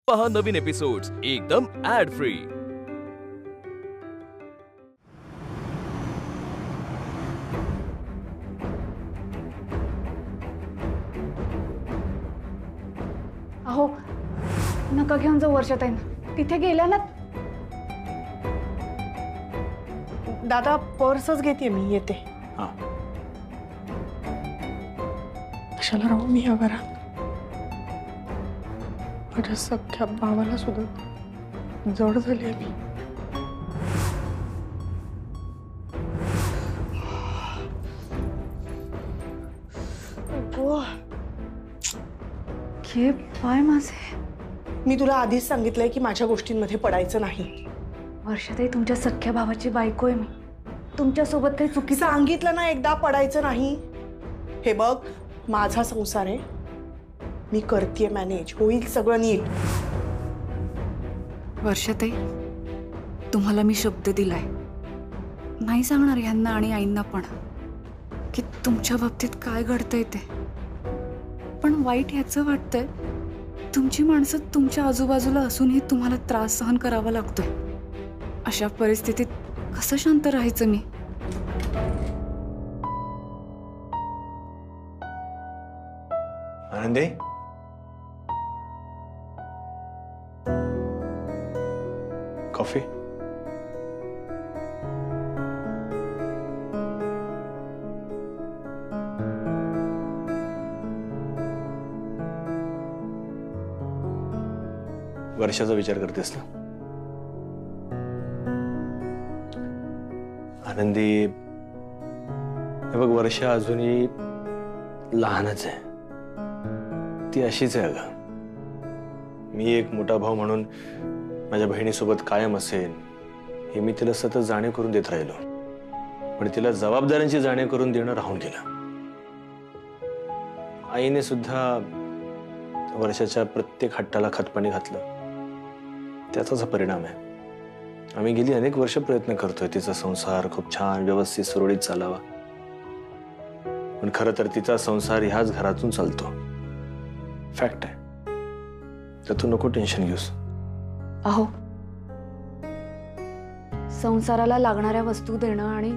पहा नवीन एपिसोड्स एकदम add free. अहो नका घेऊन जाऊ वर्षाताईंना, तिथे गेल्या ना। दादा पर्सच घेते मी, येते। हाँ कशाला राहू मी या घरात? माझ्या सख्या भावाला सुद्धा जड झाली आहे मी। हे पाय माझे। मी तुला आधीच सांगितलंय की माझ्या गोष्टींमध्ये पडायचं नाही। वर्षाताई तुमच्या सख्या भावाची बायको आहे मी, तुमच्या सोबत काही चुकीचं सांगितलं ना एकदा, पडायचं नाही। हे बघ, माझा संसार आहे, मी करतेय मॅनेज, होईल सगळं नीट। वर्षाताई तुम्हाला मी शब्द दिलाय, नाही सांगणार ह्यांना आणि आईंना पण की तुमच्या बाबतीत काय घडतंय ते। पण वाईट ह्याचं वाटतंय, तुमची माणसं तुमच्या आजूबाजूला असूनही तुम्हाला त्रास सहन करावा लागतोय। अशा परिस्थितीत कसं शांत राहायचं मी? आनंदी, कॉफी? वर्षाचा विचार करतेस ना? आनंदी, हे बघ, वर्षा अजूनही लहानच आहे, ती अशीच आहे अगं। मी एक मोठा भाऊ म्हणून माझ्या बहिणीसोबत कायम असेन हे मी तिला सतत जाणीव करून देत राहिलो, पण तिला जबाबदाऱ्यांची जाणीव करून देणं राहून गेलं। आईने सुद्धा वर्षाच्या प्रत्येक हट्टाला खतपाणी घातलं, त्याचाच हा परिणाम आहे। आम्ही गेली अनेक वर्ष प्रयत्न करतोय तिचा संसार खूप छान व्यवस्थित सुरळीत चालावा, पण खरं तर तिचा संसार ह्याच घरातून चालतो, फॅक्ट आहे। तर तू नको टेन्शन घेऊस। अहो संसाराला लागणाऱ्या वस्तू देणं आणि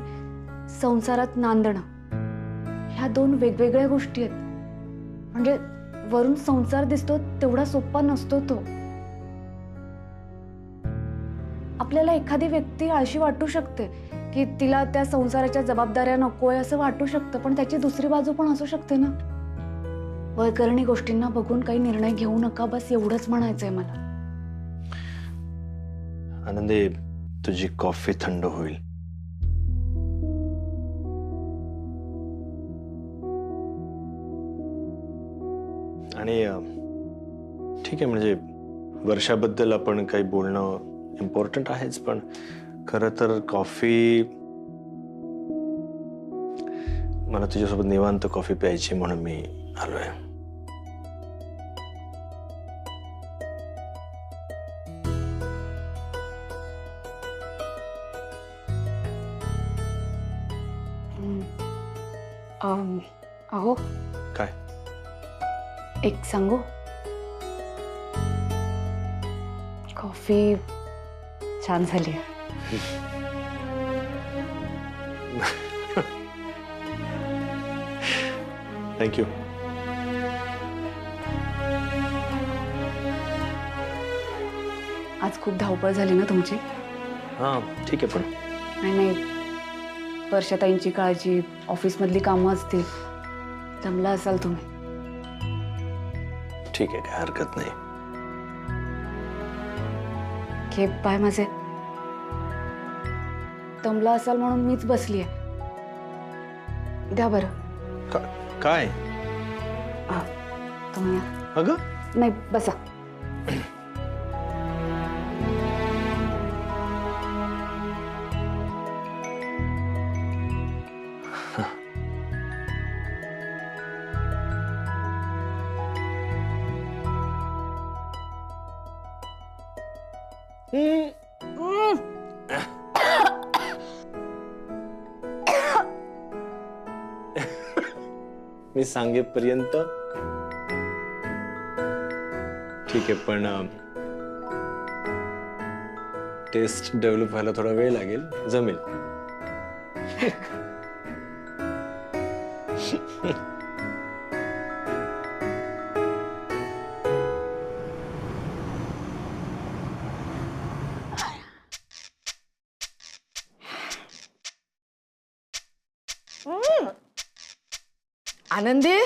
संसारात नांदणं ह्या दोन वेगवेगळ्या गोष्टी आहेत। म्हणजे वरून संसार दिसतो तेवढा सोपा नसतो तो। आपल्याला एखादी व्यक्ती अशी वाटू शकते की तिला त्या संसाराच्या जबाबदाऱ्या नकोय असं वाटू शकतं, पण त्याची दुसरी बाजू पण असू शकते ना। वैकरणी गोष्टींना बघून काही निर्णय घेऊ नका, बस एवढंच म्हणायचंय मला। आनंदी, तुझी कॉफी थंड होईल। आणि ठीक आहे, म्हणजे वर्षाबद्दल आपण काही बोलणं इम्पॉर्टंट आहेच, पण खरं तर कॉफी, मला तुझ्यासोबत निवांत कॉफी प्यायची म्हणून मी आलोय। अहो काय? एक सांगू, कॉफी छान झाली। थँक्यू। आज खूप धावपळ झाली ना तुमची? हां ठीक आहे, पण नाही, वर्षाताईंची काळजी, ऑफिसमधली कामं असतील, जमला असाल तुम्ही। ठीक आहे, काय हरकत नाही। खेप पाय माझे, दमला असाल म्हणून मीच बसलीये, द्या बरं। काय? तुम्ही या। अगं नाही, बसा। मी सांगेपर्यंत ठीक आहे, पण टेस्ट डेव्हलप व्हायला थोडा वेळ लागेल, जमेल. आनंदी,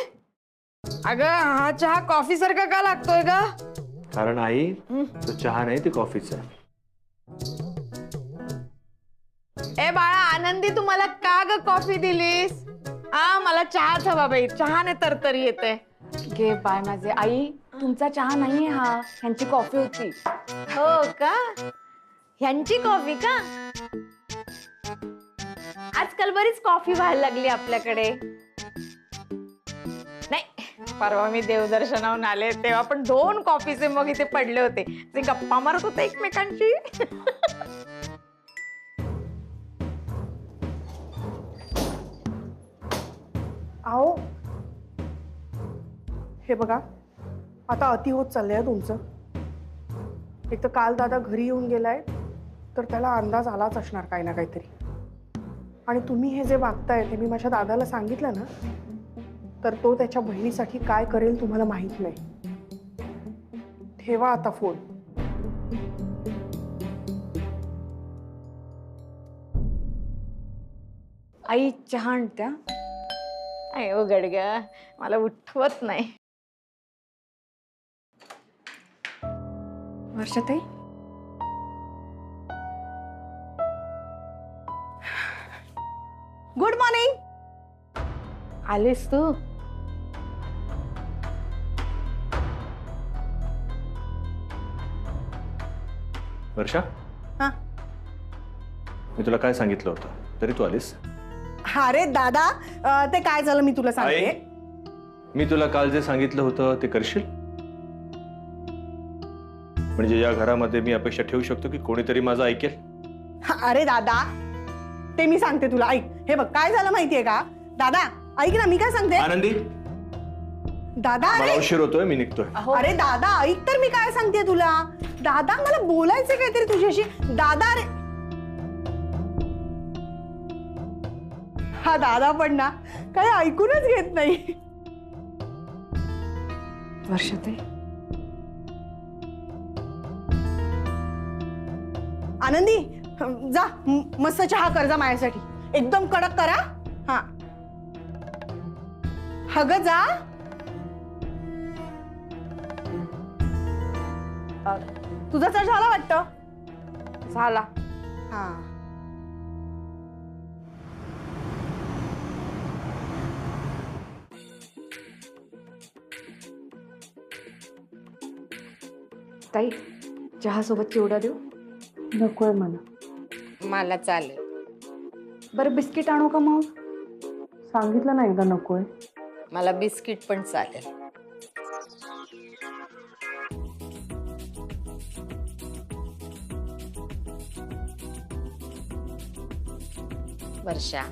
अगं हा चहा कॉफी सारखा का लागतोय का? कारण आई तो चहा नाही, ती कॉफीच आहे. ए बाळा आनंदी, तू मला का ग कॉफी दिलीस? मला चहाच हवा बाई, चहाने तरतरी येते. घे बाय माझे. आई तुमचा चहा नाहीये हा, ह्यांची कॉफी होती. हो का? ह्यांची कॉफी का? आजकाल बरीच कॉफी व्हायला लागली आपल्याकडे. नाही, परवा मी देवदर्शनावरून आले तेव्हा पण 2 कॉफीचे मग इथे पडले होते. ते गप्पा मारत होते एकमेकांशी. आओ, हे बघा, आता अति होत चाललंय तुमचं. एक तर काल दादा घरी येऊन गेलाय, तर त्याला अंदाज आलाच असणार काही ना काहीतरी. आणि तुम्ही हे जे वागताय ते मी माझ्या दादाला सांगितलं ना, तर तो त्याच्या बहिणीसाठी काय करेल तुम्हाला माहित नाही. ठेवा आता फोन. आई चहा आणत्या. अय ओ गडग्या, मला उठवत नाही. वर्षाताई, गुड मॉर्निंग. आलीस तू? वर्षा, हा, मी तुला काय सांगितलं होतं तरी तू आलीस? अरे दादा, ते काय झालं मी तुला सांगते. आई, मी तुला काल जे सांगितलं होतं ते करशील? म्हणजे या घरामध्ये मी अपेक्षा ठेवू शकतो की कोणीतरी माझं ऐकेल? अरे दादा, ते मी सांगते तुला, ऐक. हे बघ काय झालं माहितीये का दादा, ऐक ना मी काय सांगते. आनंदी, दादा, मला अरे उशीर होतोय, मी निघतोय. अरे दादा, ऐक तर मी काय सांगते तुला. दादा, मला बोलायचं काहीतरी तुझ्याशी. दादा, अरे हा दादा पण ना काही ऐकूनच घेत नाही. वर्षाताई, आनंदी, जा मस्त चहा कर जा माझ्यासाठी, एकदम कडक करा. हा, हग जा. तुझा चहा झाला वाटतं. झाला. हा, ताई चहा सोबत चिवडा देऊ? नकोय मला. मला चालेल. बरं बिस्किट आणू का मग? सांगितलं ना एकदा नकोय. मला बिस्किट पण चालेल. वर्षा,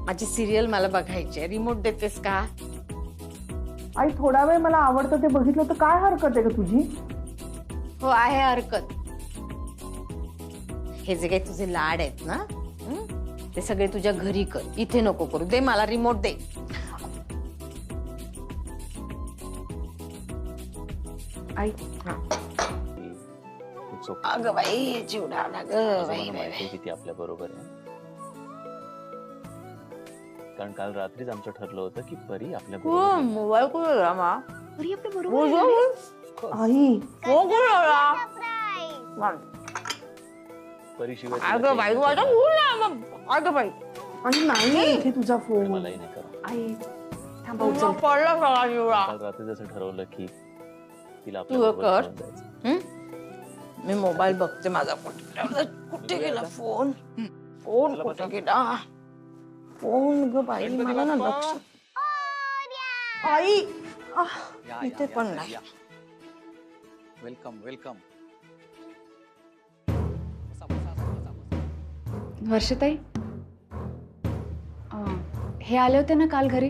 माझी सिरियल मला बघायची, रिमोट देतेस का? आई, थोडा वेळ मला आवडतं ते बघितलं तर काय हरकत आहे का तुझी? हो, आहे हरकत. हे जे काही तुझे लाड आहेत ना, ते सगळे तुझ्या घरी कर, इथे नको करू. दे मला रिमोट, दे. आई, अगं बाई, चिवडा ना ग बाई. माहिती किती आपल्या बरोबर आहे. कारण काल रात्रीच आमचं ठरलं होतं की परी आपल्या बरोबर मोबाईल कुठे रामा? आई, परीशिवाय अगं बाई, माझा फोन आहे मग. अगं बाई, आणि नाही इथे तुझा फोन. मलाही नाही करा. आई थांबा, उचल. पडला सगळा चिवडा. काल रात्री जसं ठरवलं की तिला तू आपल्या कर. बरोबर घेऊन जायचं. मी मोबाईल बघते माझा. कुठे गेला फोन? फोन कुठे गेला? फोन ग बाई, मला ना लक्ष. आई, इथे पण नाही. Welcome welcome. वर्षाताई, हे आले होते ना काल घरी,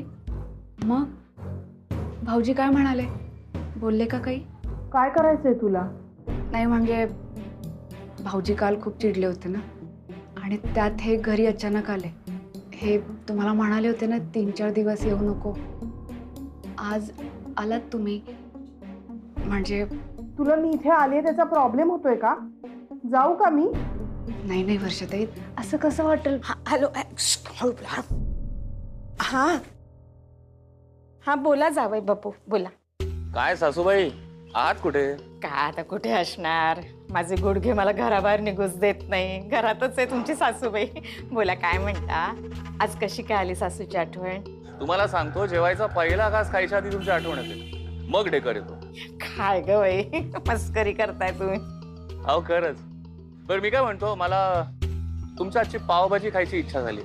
मग भाऊजी काय म्हणाले? बोलले का काही? काय करायचंय तुला? नाही म्हणजे भाऊजी काल खूप चिडले होते ना, आणि त्यात हे घरी अचानक आले. हे तुम्हाला म्हणाले होते ना 3-4 दिवस येऊ नको. आज आलात तुम्ही, म्हणजे तुला मी इथे आले त्याचा प्रॉब्लेम होतोय का? जाऊ का मी? नाही नाही वर्षाताई, असं कसं वाटेल? हॅलो हा हा बोला जावई बापू बोला. काय सासूबाई आहात कुठे? का आता कुठे असणार, माझे गुडघे मला घराबाहेर निघूच देत नाही. घरातच आहे तुमची सासूबाई. बोला काय म्हणता, आज कशी काय आली सासूची आठवण? तुम्हाला सांगतो, जेवायचा पहिला घास खायच्या आधी तुमची आठवण येते, मग डेकर येतो. काय ग बाई, मस्करी करताय तुम्ही. अहो खरंच. बरं मी काय म्हणतो, मला तुमच्या आजची पावभाजी खायची इच्छा झाली.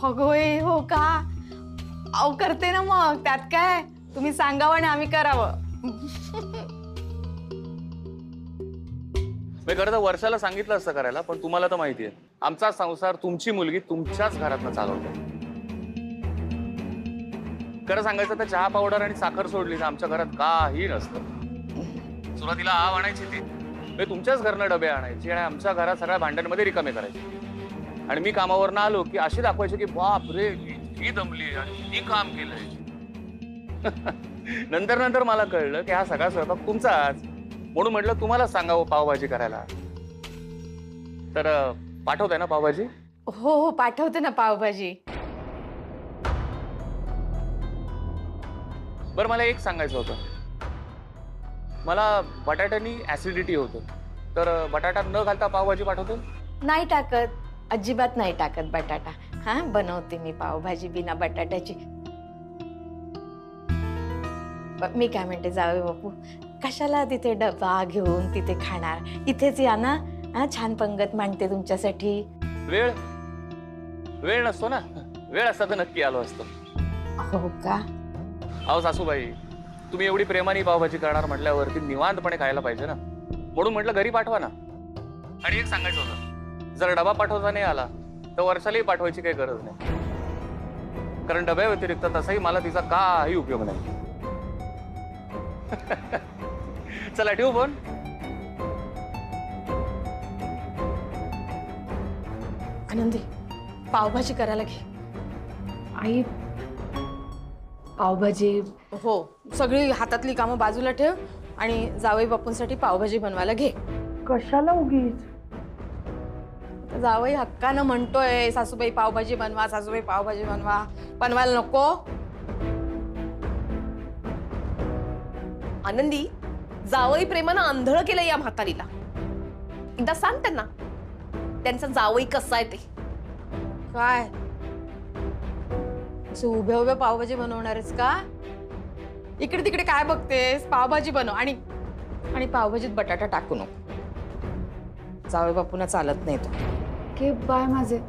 होय हो का? अहो करते ना मग, त्यात काय, तुम्ही सांगावं आणि आम्ही करावं. मी खरं तर वर्षाला सांगितलं असतं करायला, पण तुम्हाला तर माहिती आहे आमचा संसार तुमची मुलगी तुमच्याच घरातनं चालवते. खरं सांगायचं तर चहा पावडर आणि साखर सोडली ना आमच्या घरात काही नसतं. सुरुवातीला आव आणायची ती, मी तुमच्याच घरनं डबे आणायची आणि आमच्या घरात सगळ्या भांड्यांमध्ये रिकामे करायचे. आणि मी कामावरनं आलो की अशी दाखवायची की बाप रे ही दमली आणि ही काम केलंय. नंतर नंतर मला कळलं की हा सगळा स्वयंपाक तुमचाच, म्हणून म्हटलं तुम्हाला सांगावं पावभाजी करायला. तर पाठवताय ना पावभाजी? हो हो पाठवते ना पावभाजी. बरं मला एक सांगायचं होतं, मला बटाट्यानी ऍसिडिटी होतं, तर बटाटा न घालता पावभाजी पाठवतो? नाही टाकत, अजिबात नाही टाकत बटाटा. हा बनवते मी पावभाजी बिना बटाट्याची. मी काय म्हणते जावे बापू, कशाला तिथे डबा घेऊन तिथे खाणार, इथेच या ना. हा छान पंगत मांडते तुमच्यासाठी. वेळ वेळ नसतो ना, वेळ असता तर नक्की आलो असतो. हो का? अहो सासूबाई, तुम्ही एवढी प्रेमाने पावभाजी करणार म्हटल्यावरती निवांतपणे खायला पाहिजे ना, म्हणून म्हटलं घरी पाठवा ना. आणि एक सांगायचं होतं, जर डबा पाठवता नाही आला तर वर्षालाही पाठवायची काही गरज नाही, कारण डब्या व्यतिरिक्त तसाही मला तिचा काही उपयोग नाही. चला ठेवू फोन. आनंदी पावभाजी करायला घे. आई, पावभाजी? हो, सगळी हातातली कामं बाजूला ठेव आणि जावई बापूंसाठी पावभाजी बनवायला घे. कशाला उगीच? जावई हक्कानं म्हणतोय सासूबाई पावभाजी बनवा, सासूबाई पावभाजी बनवा. बनवायला नको? आनंदी, जावई प्रेमानं आंधळ केलं या म्हातारीला. एकदा सांग त्यांना त्यांचा जावई कसा आहे ते. काय उभ्या उभ्या पावभाजी बनवणार आहेस का? इकडे तिकडे काय बघतेस? पावभाजी बनव. आणि पावभाजीत बटाटा टाकू नको, जावई बापूंना चालत नाही तो. के बाय माझे.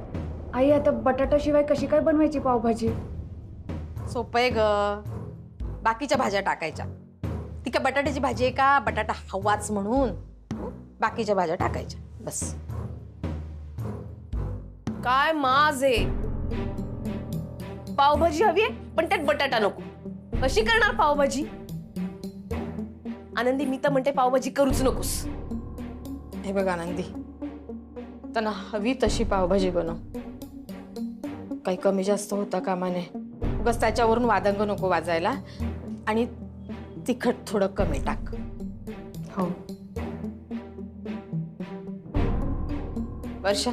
आई, आता बटाट्याशिवाय कशी काय बनवायची पावभाजी? सोपं आहे ग, बाकीच्या भाज्या टाकायच्या. ती काय बटाट्याची भाजी आहे का? बटाटा हवाच म्हणून बाकीच्या भाज्या टाकायच्या बस. काय माज आहे, पावभाजी हवी आहे पण त्यात बटाटा नको. कशी करणार पावभाजी? आनंदी, मी तर म्हणते पावभाजी करूच नकोस. हे बघ आनंदी, त्यांना हवी तशी पावभाजी बनव. काही कमी जास्त होता कामा नये. उगाच त्याच्यावरून वादंग नको वाजायला. आणि तिखट थोडं कमी टाक. हो. वर्षा,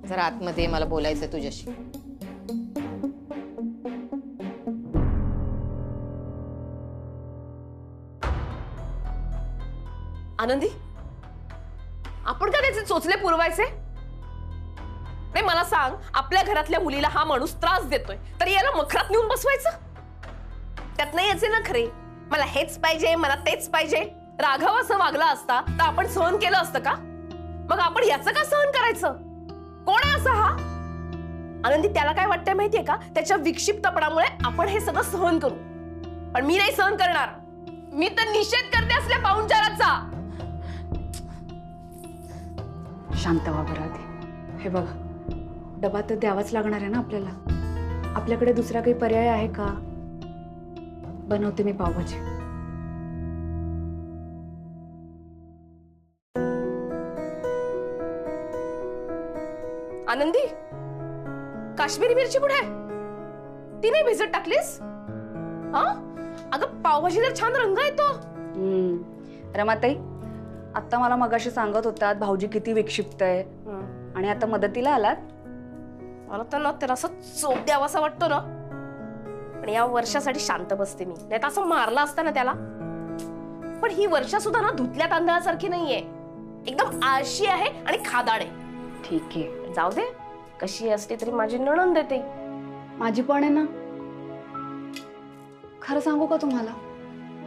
जरा आतमध्ये मला बोलायचंय तुझ्याशी. आनंदी, आपण का त्याचे चोचले पुरवायचे? नाही मला सांग, आपल्या घरातल्या मुलीला हा माणूस त्रास देतोय तर याला मखरात नेऊन बसवायचं? त्यात नाही याचे ना खरे, मला हेच पाहिजे, मला तेच पाहिजे. राघव असं वागला असता तर आपण सहन केलं असतं का? मग आपण याचं का सहन करायचं? कोण आहे असा हा? आनंदी, त्याला काय वाटतंय माहितीये का? त्याच्या विक्षिप्तपणामुळे आपण हे सगळं सहन करू. पण मी नाही सहन करणार. मी तर निषेध करते असल्या पाहुणचाराचा. शांत व्हा बरं आधी. हे बघा, डबा तर द्यावाच लागणार आहे ना आपल्याला. आपल्याकडे दुसरा काही पर्याय आहे का? बनवते मी पावभाजी. आनंदी, काश्मीरी मिरची कुठे आहे? ती नाही भिजत टाकलीस? हा अगं, पावभाजी तर छान रंग येतो. रमाताई, आता मला मगाशी सांगत होतात भाऊजी किती विक्षिप्त आहे आणि आता मदतीला आलात. मला तर ना त्याला असं चोप द्यावासा वाटतो ना. आणि या वर्षासाठी शांत बसते मी, नाही तर असं मारलं असतं ना त्याला. पण ही वर्षा सुद्धा ना धुतल्या तांदळासारखी नाहीये, एकदम आळशी आहे आणि खादाड आहे. ठीक आहे, जाऊ दे, कशी असते तरी माझी नणंद आहे ती. माझी पण आहे ना. खरं सांगू का तुम्हाला,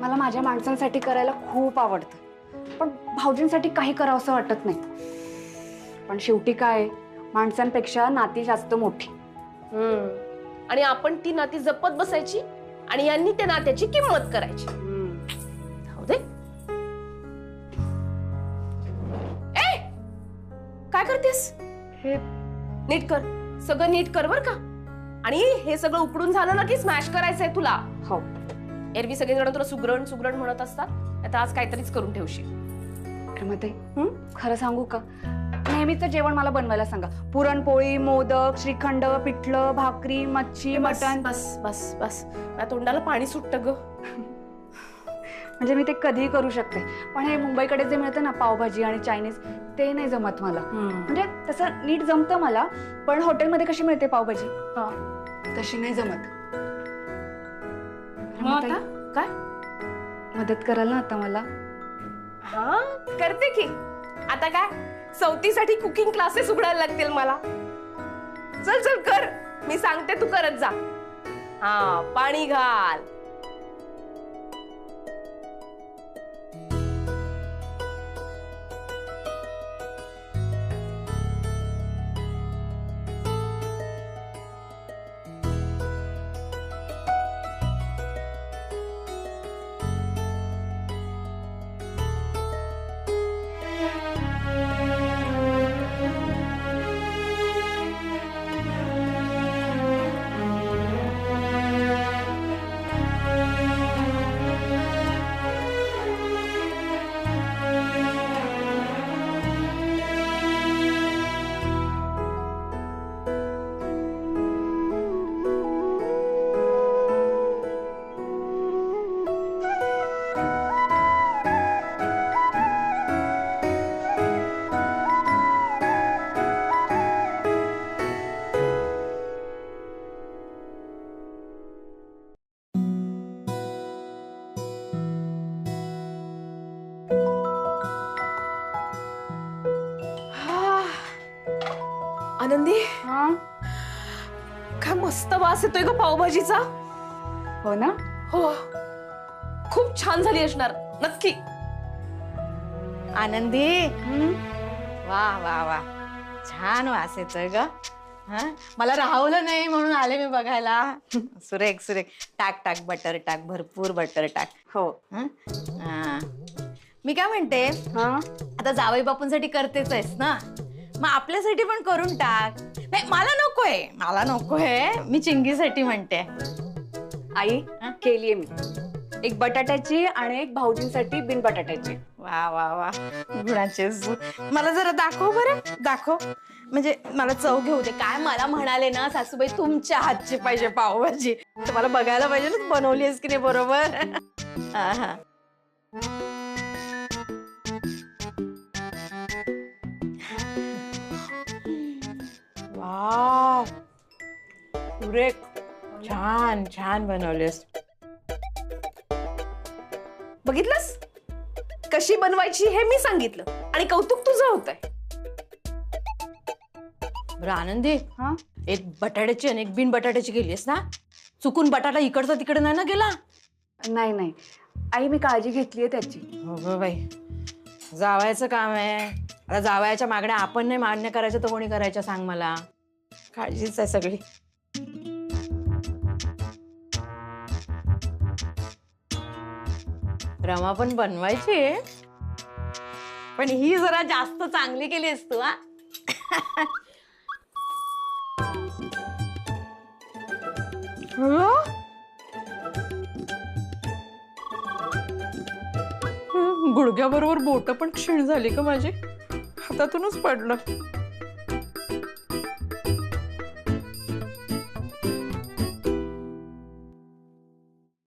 मला माझ्या माणसांसाठी करायला खूप आवडतं, पण भाऊजींसाठी काही करावं असं वाटत नाही. पण शेवटी काय, माणसांपेक्षा नाती जास्त मोठी. आणि आपण ती नाती जपत बसायची आणि यांनी त्या नात्याची किंमत करायची. जाऊ दे. ए, काय करतेस? हे नीट कर, सगळं नीट कर बर का. आणि हे सगळं उकडून झालं ना की स्मॅश करायचंय तुला. हो, एरवी सगळेजण तुला सुगरण सुगरण म्हणत असतात, आता आज काहीतरीच करून ठेवशील. रमाताई, खरं सांगू का, नेहमीचं जेवण मला बनवायला सांगा. पुरणपोळी, मोदक, श्रीखंड, पिठलं, भाकरी, मच्छी, मटण. बस बस बस, माझ्या तोंडाला पाणी सुटतं ग. म्हणजे मी ते कधीही करू शकते, पण हे मुंबईकडे जे मिळतं ना पावभाजी आणि चायनीज, ते नाही जमत मला. म्हणजे तसं नीट जमतं मला, पण हॉटेलमध्ये कशी मिळते पावभाजी तशी नाही जमत. आता काय मदत कराल ना आता मला? हा करते की. आता काय, सवतीसाठी कुकिंग क्लासेस उघडायला लागतील मला. चल चल कर, मी सांगते तू करत जा. हा, पाणी घाल. आनंदी, हा, काय मस्त वास येतोय ग पावभाजीचा. हो ना. हो, खूप छान झाली असणार नक्की. आनंदी, वा वा वा, छान वास येतोय ग. मला राहवलं नाही म्हणून आले मी बघायला. सुरेख सुरेख. टाक टाक बटर टाक, भरपूर बटर टाक. हो. मी काय म्हणते, आता जावई बापूंसाठी करतेच आहेस ना, मग आपल्यासाठी पण करून टाक. नाही, मला नकोय, मी चिंगीसाठी म्हणते. आई, केलीये मी. एक बटाट्याची आणि एक भाऊजींसाठी बिन बटाट्याची. वा वा वा, गुणाचे. मला जरा दाखव बरं, दाखव. म्हणजे मला चव घेऊ दे. काय मला म्हणाले ना सासूबाई, तुमच्या हातची पाहिजे पावभाजी, तर मला बघायला पाहिजे ना बनवली आहेस की नाही बरोबर. हा हा. वाव, सुरेख, छान छान बनवलेस. बघितलंस कशी बनवायची हे मी सांगितलं आणि कौतुक तुझं होतंय. बरं आनंदी, हा, एक बटाट्याची आणि एक बिन बटाट्याची केलीस ना? चुकून बटाटा इकडचा तिकडे नाही ना गेला? नाही नाही आई, मी काळजी घेतलीये त्याची. हो ग बाई, जावयाचं काम आहे. आता जावयाच्या मागण्या आपण नाही मान्य करायच्या तर कोणी करायच्या सांग मला. काळजीच आहे सगळी. रमा पण बनवायची, पण ही जरा जास्त चांगली केलीस तू. हा, गुडघ्याबरोबर बोट पण क्षीण झाली का माझी, हातातूनच पडलं.